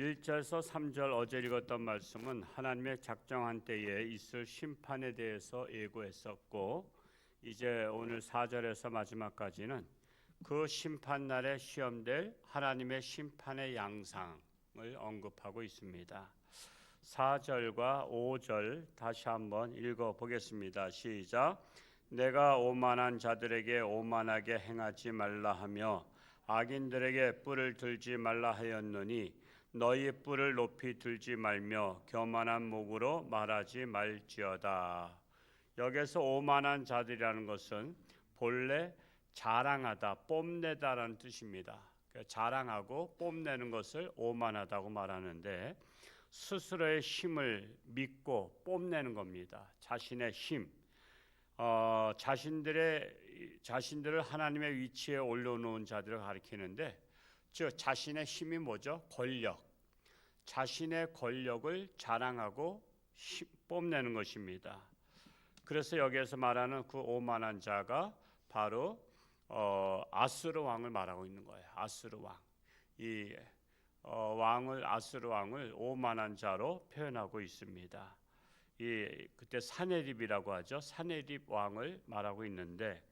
1절에서 3절 어제 읽었던 말씀은 하나님의 작정한 때에 있을 심판에 대해서 예고했었고, 이제 오늘 4절에서 마지막까지는 그 심판날에 시험될 하나님의 심판의 양상을 언급하고 있습니다. 4절과 5절 다시 한번 읽어보겠습니다. 시작. 내가 오만한 자들에게 오만하게 행하지 말라 하며 악인들에게 뿔을 들지 말라 하였노니 너희 뿔을 높이 들지 말며 교만한 목으로 말하지 말지어다. 여기서 오만한 자들이라는 것은 본래 자랑하다, 뽐내다라는 뜻입니다. 자랑하고 뽐내는 것을 오만하다고 말하는데, 스스로의 힘을 믿고 뽐내는 겁니다. 자신의 힘, 자신들을 하나님의 위치에 올려놓은 자들을 가리키는데, 즉 자신의 힘이 뭐죠? 권력. 자신의 권력을 자랑하고 뽐내는 것입니다. 그래서 여기에서 말하는 그 오만한 자가 바로 아수르 왕을 말하고 있는 거예요. 아수르 왕. 이 아수르 왕을 오만한 자로 표현하고 있습니다. 그때 사네립이라고 하죠. 사네립 왕을 말하고 있는데,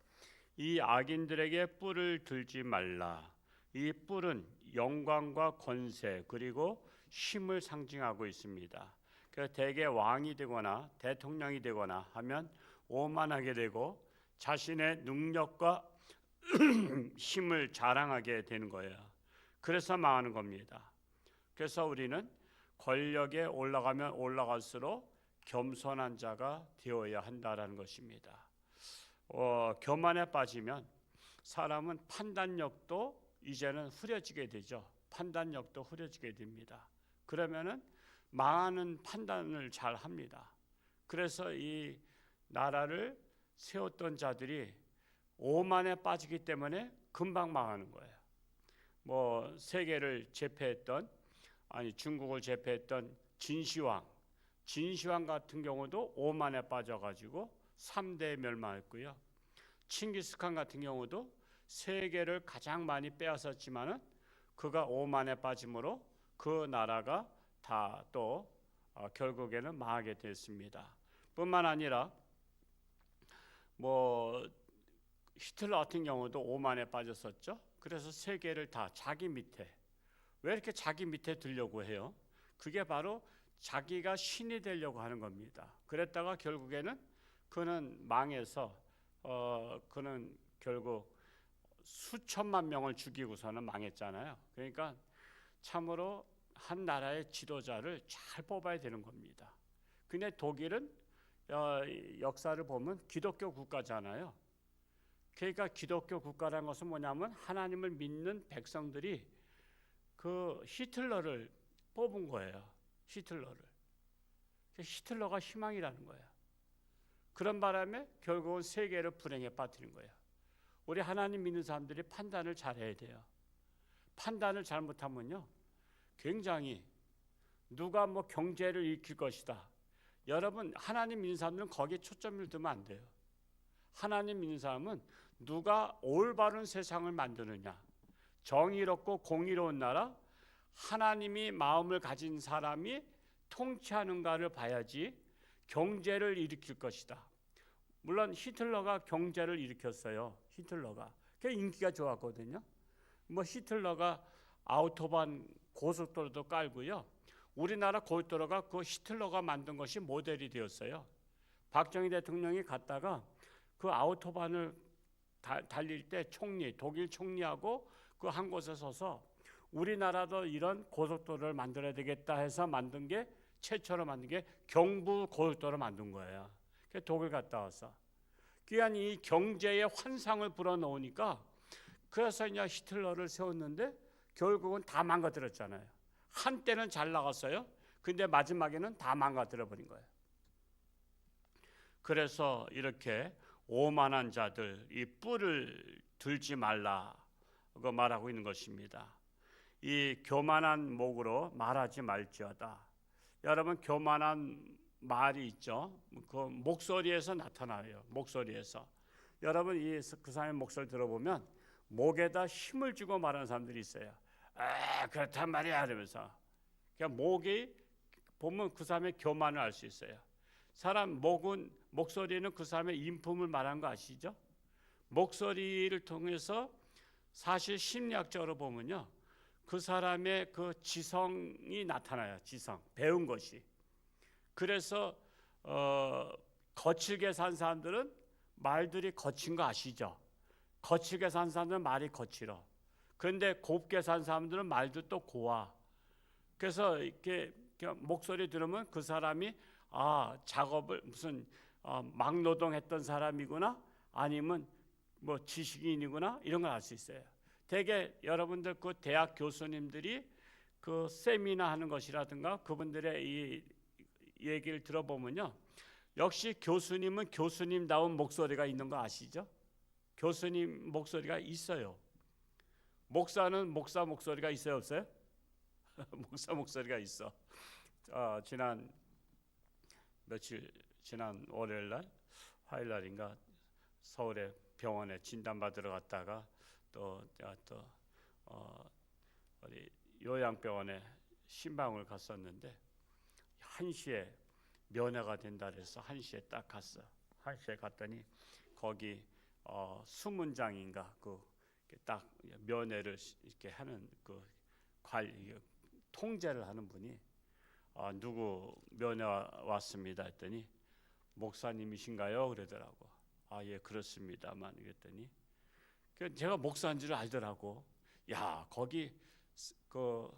이 악인들에게 뿔을 들지 말라. 이 뿔은 영광과 권세 그리고 힘을 상징하고 있습니다. 그래서 대개 왕이 되거나 대통령이 되거나 하면 오만하게 되고 자신의 능력과 힘을 자랑하게 되는 거예요. 그래서 망하는 겁니다. 그래서 우리는 권력에 올라가면 올라갈수록 겸손한 자가 되어야 한다라는 것입니다. 교만에 빠지면 사람은 판단력도 이제는 흐려지게 되죠. 판단력도 흐려지게 됩니다. 그러면은 망하는 판단을 잘 합니다. 그래서 이 나라를 세웠던 자들이 오만에 빠지기 때문에 금방 망하는 거예요. 세계를 제패했던, 중국을 제패했던 진시황 같은 경우도 오만에 빠져가지고 3대에 멸망했고요. 칭기스칸 같은 경우도 세계를 가장 많이 빼앗았지만은 그가 오만에 빠짐으로 그 나라가 다 또 결국에는 망하게 됐습니다. 뿐만 아니라 히틀러 같은 경우도 오만에 빠졌었죠. 그래서 세계를 다 자기 밑에, 왜 이렇게 자기 밑에 들려고 해요? 그게 바로 자기가 신이 되려고 하는 겁니다. 그랬다가 결국에는 그는 망해서 그는 결국 수천만 명을 죽이고서는 망했잖아요. 그러니까 참으로 한 나라의 지도자를 잘 뽑아야 되는 겁니다. 근데 독일은 역사를 보면 기독교 국가잖아요. 그러니까 기독교 국가라는 것은 뭐냐면 하나님을 믿는 백성들이 그 히틀러를 뽑은 거예요. 히틀러가 희망이라는 거예요. 그런 바람에 결국은 세계를 불행에 빠뜨린 거예요. 우리 하나님 믿는 사람들이 판단을 잘해야 돼요. 판단을 잘못하면요, 굉장히 누가 경제를 일으킬 것이다. 여러분, 하나님 믿는 사람들은 거기에 초점을 두면 안 돼요. 하나님 믿는 사람은 누가 올바른 세상을 만드느냐, 정의롭고 공의로운 나라, 하나님이 마음을 가진 사람이 통치하는가를 봐야지 경제를 일으킬 것이다. 물론 히틀러가 경제를 일으켰어요. 히틀러가 그 인기가 좋았거든요. 히틀러가 아우토반 고속도로도 깔고요. 우리나라 고속도로가 그 히틀러가 만든 것이 모델이 되었어요. 박정희 대통령이 갔다가 그 아우토반을 달릴 때 독일 총리하고 그 한 곳에 서서 우리나라도 이런 고속도로를 만들어야 되겠다 해서 만든 게, 최초로 만든 게 경부 고속도로 만든 거예요. 독일 갔다 와서 귀한 이 경제의 환상을 불어넣으니까, 그래서 이제 히틀러를 세웠는데 결국은 다 망가뜨렸잖아요. 한때는 잘 나갔어요. 근데 마지막에는 다 망가뜨려 버린 거예요. 그래서 이렇게 오만한 자들, 이 뿔을 들지 말라고 말하고 있는 것입니다. 이 교만한 목으로 말하지 말지어다. 여러분, 교만한 말이 있죠. 그 목소리에서 나타나요. 목소리에서. 여러분, 그 사람의 목소리 들어보면 목에다 힘을 주고 말하는 사람들이 있어요. 그렇단 말이야 이러면서. 그냥 목이 보면 그 사람의 교만을 알 수 있어요. 사람 목소리는 그 사람의 인품을 말하는 거 아시죠? 목소리를 통해서 사실 심리학적으로 보면요, 그 사람의 그 지성이 나타나요. 지성, 배운 것이. 그래서 거칠게 산 사람들은 말들이 거친 거 아시죠? 거칠게 산 사람들은 말이 거칠어. 그런데 곱게 산 사람들은 말도 또 고와. 그래서 이렇게 목소리 들으면 그 사람이 작업을 무슨 막노동했던 사람이구나, 아니면 뭐 지식인이구나, 이런 걸 알 수 있어요. 대개 여러분들 그 대학 교수님들이 그 세미나 하는 것이라든가 그분들의 이 얘기를 들어보면요, 역시 교수님은 교수님다운 목소리가 있는 거 아시죠? 교수님 목소리가 있어요. 목사는 목사 목소리가 있어요, 없어요? 목사 목소리가 있어. 지난 월요일날, 화요일날인가 서울에 병원에 진단받으러 갔다가 또 어디 요양병원에 신방을 갔었는데 1시에 면회가 된다 그래서 1시에 딱 갔어. 1시에 갔더니 거기 수문장인가 딱 면회를 이렇게 하는 그 통제를 하는 분이 누구 면회 왔습니다 했더니 목사님이신가요? 그러더라고. 예, 그렇습니다만. 그랬더니 제가 목사인 줄 알더라고. 야, 거기 그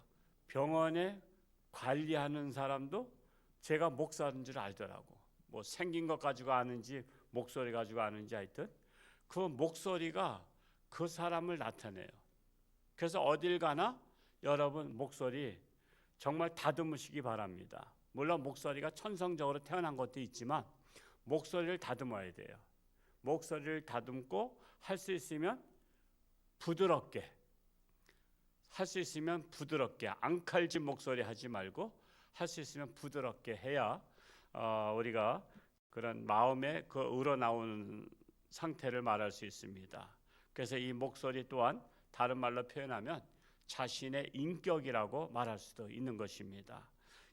병원에 관리하는 사람도 제가 목사인 줄 알더라고. 뭐 생긴 것 가지고 아는지 목소리 가지고 아는지 하여튼 그 목소리가 그 사람을 나타내요. 그래서 어딜 가나 여러분 목소리 정말 다듬으시기 바랍니다. 물론 목소리가 천성적으로 태어난 것도 있지만 목소리를 다듬어야 돼요. 목소리를 다듬고 할 수 있으면 부드럽게, 앙칼진 목소리 하지 말고 할 수 있으면 부드럽게 해야 우리가 그런 마음에 그 우러나오는 상태를 말할 수 있습니다. 그래서 이 목소리 또한 다른 말로 표현하면 자신의 인격이라고 말할 수도 있는 것입니다.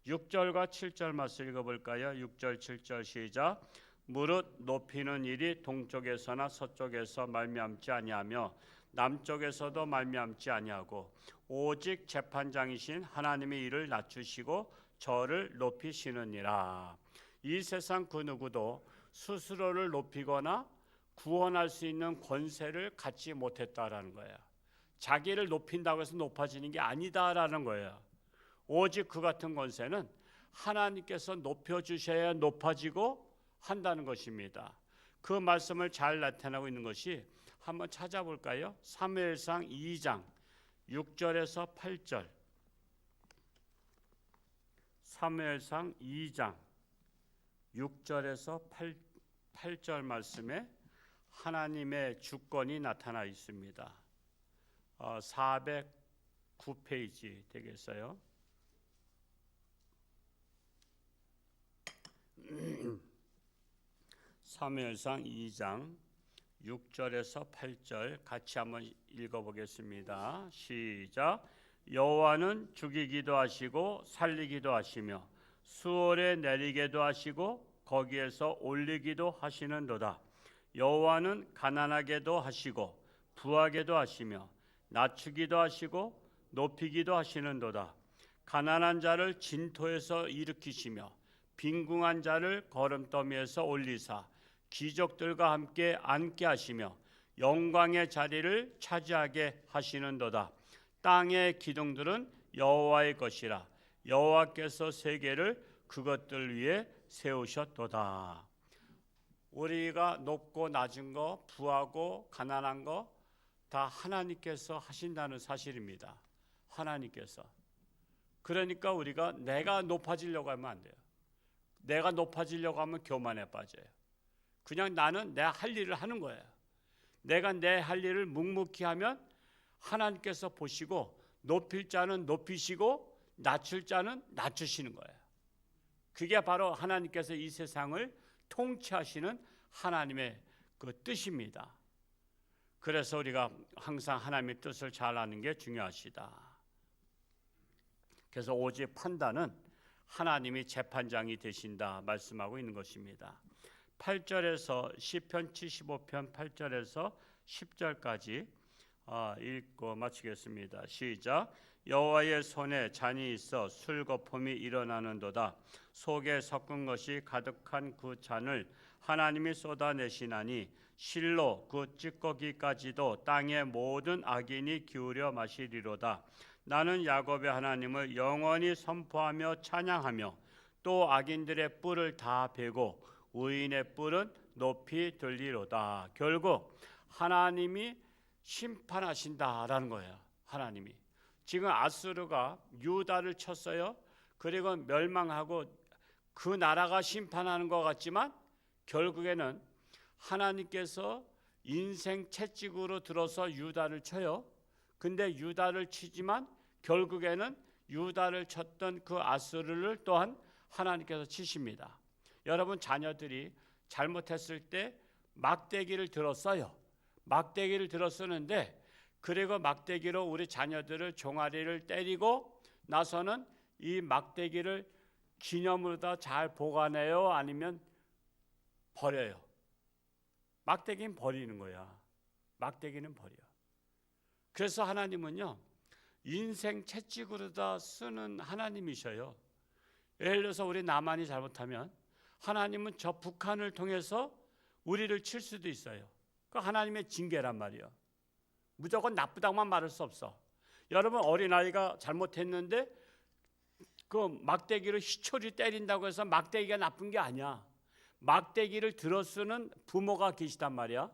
6절과 7절 말씀 읽어볼까요? 6절 7절 시작. 무릇 높이는 일이 동쪽에서나 서쪽에서 말미암지 아니하며 남쪽에서도 말미암지 아니하고 오직 재판장이신 하나님의 일을 낮추시고 저를 높이시느니라. 이 세상 그 누구도 스스로를 높이거나 구원할 수 있는 권세를 갖지 못했다라는 거예요. 자기를 높인다고 해서 높아지는 게 아니다라는 거예요. 오직 그 같은 권세는 하나님께서 높여주셔야 높아지고 한다는 것입니다. 그 말씀을 잘 나타내고 있는 것이 한번 찾아볼까요? 사무엘상 2장 6절에서 8절. 사무엘상 2장 6절에서 8절 말씀에 하나님의 주권이 나타나 있습니다. 409페이지 되겠어요. 사무엘상 2장 6절에서 8절 같이 한번 읽어보겠습니다. 시작. 여호와는 죽이기도 하시고 살리기도 하시며 수월에 내리게도 하시고 거기에서 올리기도 하시는도다. 여호와는 가난하게도 하시고 부하게도 하시며 낮추기도 하시고 높이기도 하시는도다. 가난한 자를 진토에서 일으키시며 빈궁한 자를 거름더미에서 올리사 기적들과 함께 앉게 하시며 영광의 자리를 차지하게 하시는도다. 땅의 기둥들은 여호와의 것이라 여호와께서 세계를 그것들 위에 세우셨도다. 우리가 높고 낮은 거, 부하고 가난한 거 다 하나님께서 하신다는 사실입니다. 하나님께서. 그러니까 우리가 내가 높아지려고 하면 안 돼요. 내가 높아지려고 하면 교만에 빠져요. 그냥 나는 내 할 일을 하는 거예요. 내가 내 할 일을 묵묵히 하면 하나님께서 보시고 높일 자는 높이시고 낮출 자는 낮추시는 거예요. 그게 바로 하나님께서 이 세상을 통치하시는 하나님의 그 뜻입니다. 그래서 우리가 항상 하나님의 뜻을 잘 아는 게 중요하시다. 그래서 오직 판단은 하나님이 재판장이 되신다 말씀하고 있는 것입니다. 8절에서 시편 75편 8절에서 10절까지 읽고 마치겠습니다. 시작. 여호와의 손에 잔이 있어 술거품이 일어나는도다. 속에 섞은 것이 가득한 그 잔을 하나님이 쏟아내시나니 실로 그 찌꺼기까지도 땅의 모든 악인이 기울여 마시리로다. 나는 야곱의 하나님을 영원히 선포하며 찬양하며 또 악인들의 뿔을 다 베고 의인의 뿔은 높이 들리로다. 결국 하나님이 심판하신다라는 거예요. 하나님이 지금 아수르가 유다를 쳤어요. 그리고 멸망하고 그 나라가 심판하는 것 같지만 결국에는 하나님께서 인생 채찍으로 들어서 유다를 쳐요. 근데 유다를 치지만 결국에는 유다를 쳤던 그 아수르를 또한 하나님께서 치십니다. 여러분 자녀들이 잘못했을 때 막대기를 들었어요. 막대기를 들었었는데 그리고 막대기로 우리 자녀들을 종아리를 때리고 나서는 이 막대기를 기념으로 다 잘 보관해요? 아니면 버려요? 막대기는 버리는 거야. 막대기는 버려. 그래서 하나님은요 인생 채찍으로 다 쓰는 하나님이셔요. 예를 들어서 우리 남한이 잘못하면 하나님은 저 북한을 통해서 우리를 칠 수도 있어요. 그 하나님의 징계란 말이에요. 무조건 나쁘다고만 말할 수 없어. 여러분 어린아이가 잘못했는데 그 막대기로 희초리 때린다고 해서 막대기가 나쁜 게 아니야. 막대기를 들어쓰는 부모가 계시단 말이야.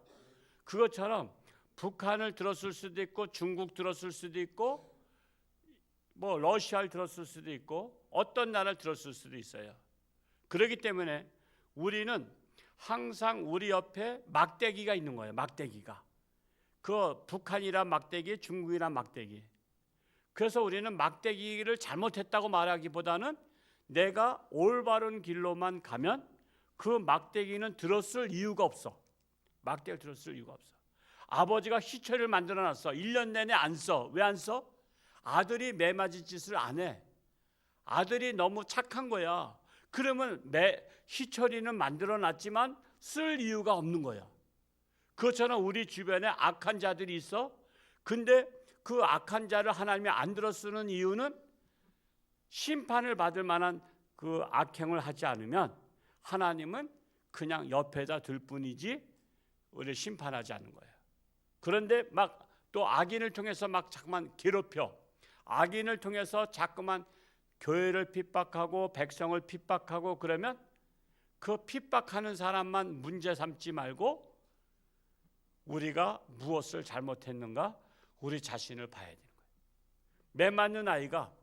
그것처럼 북한을 들었을 수도 있고 중국 들었을 수도 있고 뭐 러시아를 들었을 수도 있고 어떤 나라를 들었을 수도 있어요. 그렇기 때문에 우리는 항상 우리 옆에 막대기가 있는 거예요. 막대기가. 그 북한이란 막대기, 중국이란 막대기. 그래서 우리는 막대기를 잘못했다고 말하기보다는 내가 올바른 길로만 가면 그 막대기는 들었을 이유가 없어. 막대기를 들었을 이유가 없어. 아버지가 희철을 만들어놨어. 1년 내내 안 써. 왜 안 써? 아들이 매맞을 짓을 안 해. 아들이 너무 착한 거야. 그러면 희철이는 만들어놨지만 쓸 이유가 없는 거야. 그것처럼 우리 주변에 악한 자들이 있어. 근데 그 악한 자를 하나님이 안 들어 쓰는 이유는 심판을 받을 만한 그 악행을 하지 않으면 하나님은 그냥 옆에다 둘 뿐이지 우리를 심판하지 않는 거예요. 그런데 막 또 악인을 통해서 막 자꾸만 괴롭혀. 악인을 통해서 자꾸만 교회를 핍박하고 백성을 핍박하고 그러면 그 핍박하는 사람만 문제 삼지 말고 우리가 무엇을 잘못했는가 우리 자신을 봐야 되는 거예요. 매 맞는 아이가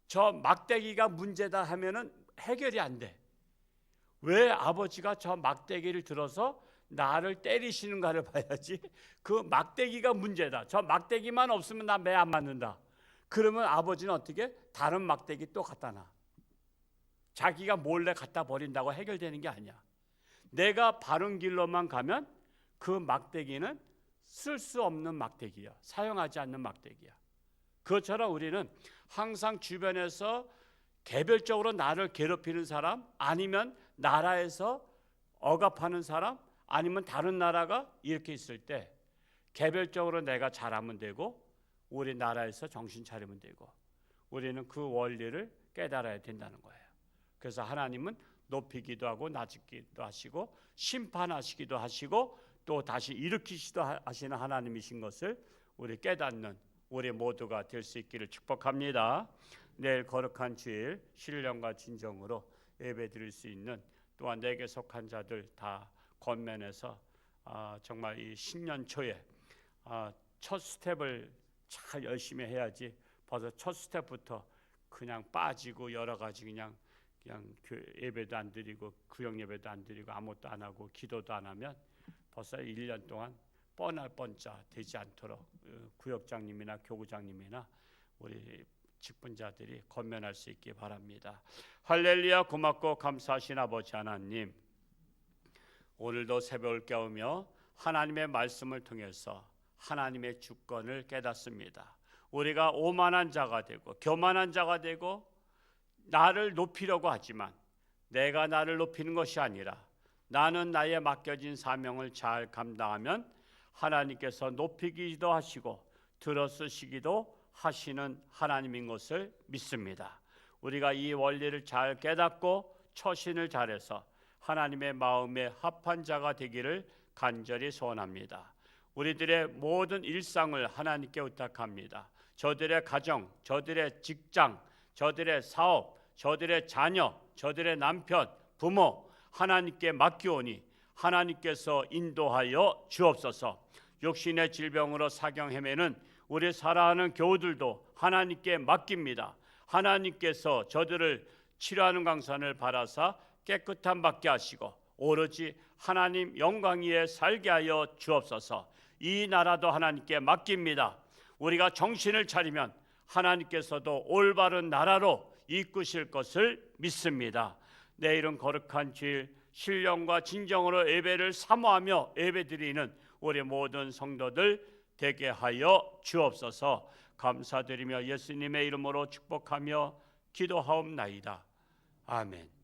저 막대기가 문제다 하면은 해결이 안 돼. 왜 아버지가 저 막대기를 들어서 나를 때리시는가를 봐야지. 그 막대기가 문제다. 저 막대기만 없으면 나 매 안 맞는다. 그러면 아버지는 어떻게? 다른 막대기 또 갖다 놔. 자기가 몰래 갖다 버린다고 해결되는 게 아니야. 내가 바른 길로만 가면 그 막대기는 쓸 수 없는 막대기야. 사용하지 않는 막대기야. 그것처럼 우리는 항상 주변에서 개별적으로 나를 괴롭히는 사람 아니면 나라에서 억압하는 사람 아니면 다른 나라가 이렇게 있을 때 개별적으로 내가 잘하면 되고 우리 나라에서 정신 차리면 되고 우리는 그 원리를 깨달아야 된다는 거예요. 그래서 하나님은 높이기도 하고 낮추기도 하시고 심판하시기도 하시고 또 다시 일으키시기도 하시는 하나님이신 것을 우리 깨닫는 우리 모두가 될 수 있기를 축복합니다. 내일 거룩한 주일 신령과 진정으로 예배드릴 수 있는 또한 내게 속한 자들 다 권면해서 정말 이 신년 초에 첫 스텝을 잘 열심히 해야지 벌써 첫 스텝부터 그냥 빠지고 여러 가지 그냥 예배도 안 드리고 구역 예배도 안 드리고 아무것도 안 하고 기도도 안 하면 벌써 1년 동안 뻔할 뻔자 되지 않도록 구역장님이나 교구장님이나 우리 직분자들이 권면할 수 있기 바랍니다. 할렐루야. 고맙고 감사하신 아버지 하나님, 오늘도 새벽을 깨우며 하나님의 말씀을 통해서 하나님의 주권을 깨닫습니다. 우리가 오만한 자가 되고 교만한 자가 되고 나를 높이려고 하지만 내가 나를 높이는 것이 아니라 나는 나의 맡겨진 사명을 잘 감당하면 하나님께서 높이기도 하시고 들어쓰시기도 하시는 하나님인 것을 믿습니다. 우리가 이 원리를 잘 깨닫고 처신을 잘해서 하나님의 마음에 합한 자가 되기를 간절히 소원합니다. 우리들의 모든 일상을 하나님께 의탁합니다. 저들의 가정, 저들의 직장, 저들의 사업, 저들의 자녀, 저들의 남편, 부모 하나님께 맡기오니 하나님께서 인도하여 주옵소서. 육신의 질병으로 사경 헤매는 우리 사랑하는 교우들도 하나님께 맡깁니다. 하나님께서 저들을 치료하는 강산을 바라사 깨끗함 받게 하시고 오로지 하나님 영광 위에 살게 하여 주옵소서. 이 나라도 하나님께 맡깁니다. 우리가 정신을 차리면 하나님께서도 올바른 나라로 이끄실 것을 믿습니다. 내일은 거룩한 주일 신령과 진정으로 예배를 사모하며 예배드리는 우리 모든 성도들 되게 하여 주옵소서. 감사드리며 예수님의 이름으로 축복하며 기도하옵나이다. 아멘.